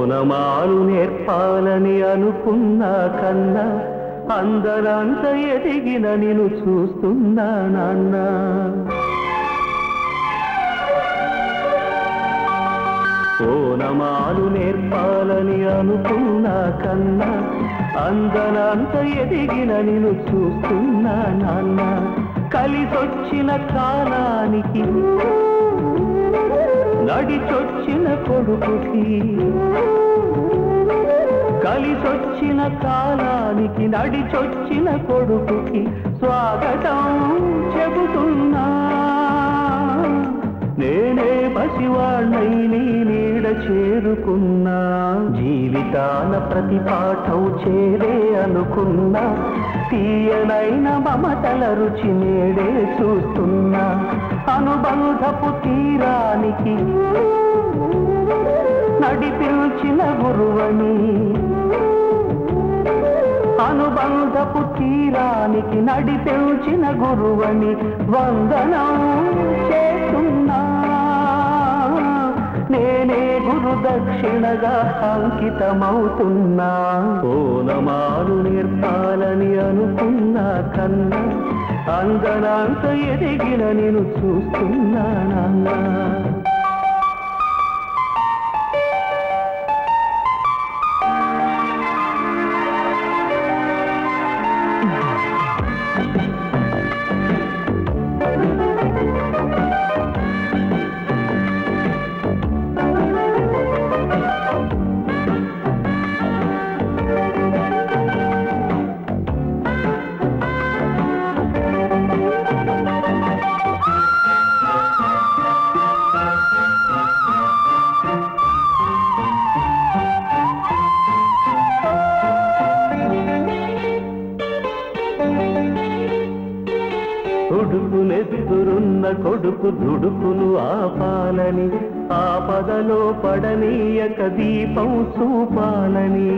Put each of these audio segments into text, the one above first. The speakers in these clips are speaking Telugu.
ఓనమాలు నేర్పాలని అనుకున్నా కన్నా అందరంత ఎదిగిన నిన్ను చూస్తున్నా నాన్న. ఓనమాలు నేర్పాలని అనుకున్నా కన్నా అందనంత ఎదిగిన నిన్ను చూస్తున్నా నాన్న. కలిసొచ్చిన కాలానికి నడిచొచ్చిన కొడుకుకి, కలిసొచ్చిన కాలానికి నడిచొచ్చిన కొడుకుకి స్వాగతం చెబుతున్నా. నేనే పసివాణ్ణై నీ నీడ చేరుకున్నా. జీవితాన ప్రతి పాఠం చేరే అనుకున్నా. తీయనైన మమతల రుచి నేడే చూస్తున్నా. అనుబంధపు తీరానికి నడిపించిన గురువని, అనుబంధపు తీరానికి నడిపించిన గురువని వందనం చేస్తున్నా. నేనే గురు దక్షిణగా అంకితమవుతున్నా. ఓనమాలు నేర్పాలని అనుకున్నా కన్నా అందనంత ఎదిగిన నిన్ను చూస్తున్నా నాన్న. ఉడుకునెదురున్న కొడుకు దుడుకును ఆపాలని, ఆపదలో పడనీయక దీపం చూపాలని.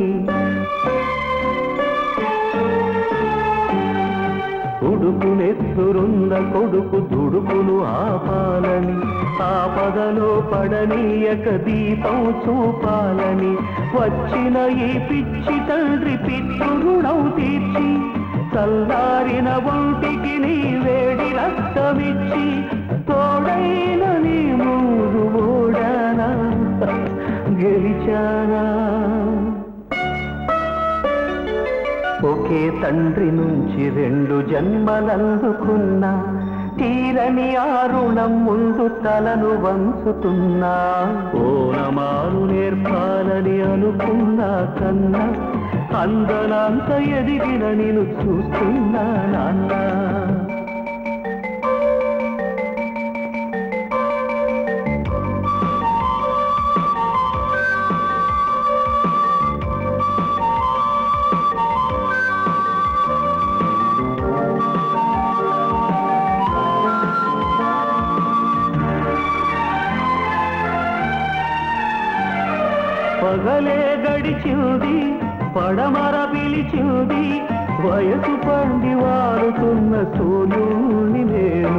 ఉడుకునెదురున్న కొడుకు దుడుకును ఆపాలని, ఆపదలో పడనీయక దీపం చూపాలని. వచ్చిన ఈ పిచ్చి తండ్రి పితృరుణం తీర్చి చల్లారిన ఒంటికి నీ వేడి రక్తమిచ్చి తోడైన నీ మూడు ఓడానా గెలిచానా. ఒకే తండ్రి నుంచి 2 జన్మలందుకున్నా. తీరని ఆ రుణం ముందు తలను వంచుతున్నా. ఓనమాలు నేర్పాలని అనుకున్నా కన్నా అందనంత ఎదిగిన నిన్ను చూస్తున్నా నాన్న. పగలే గడిచింది, పడమర పిలిచింది. వయసు పండి వారుతున్న సూర్యుని నేను.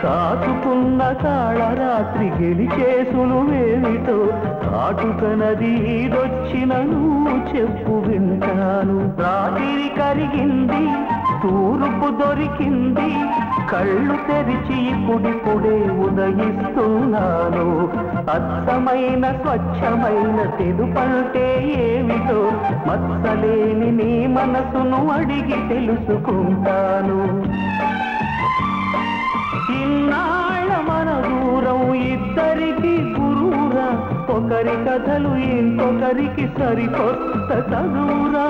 కాచుకున్న కాళరాత్రి గెలిచే సులువేమిటో కాటుక నది ఈదొచ్చిన నువ్వు చెప్పు వింటాను. రాత్రి కరిగింది, తూర్పు దొరికింది. కళ్ళు తెరిచి ఇప్పుడిప్పుడే ఉదయిస్తున్నాను. అచ్చమైన స్వచ్ఛమైన తెలుపంటే ఏమిటో మచ్చలేని నీ మనసును అడిగి తెలుసుకుంటాను. ఇన్నాళ్ళ మన దూరం ఇద్దరికి గురువురా. ఒకరి కథలు ఇంకొకరికి సరికొత్త చదువురా.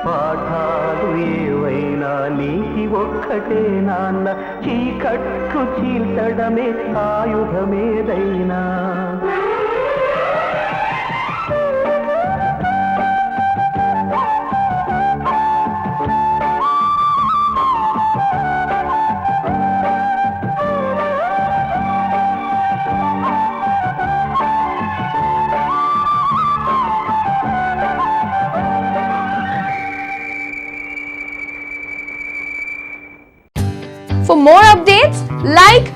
పాఠాలు ఏవైనా నీకి ఒక్కటే నాన్న. చీకట్లు చీల్చడమే ఆయుధమేదైనా. For more updates, like,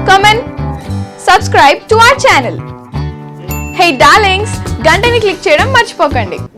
comment, subscribe to our channel. Hey darlings, గంటని click చేయడం మర్చిపోకండి.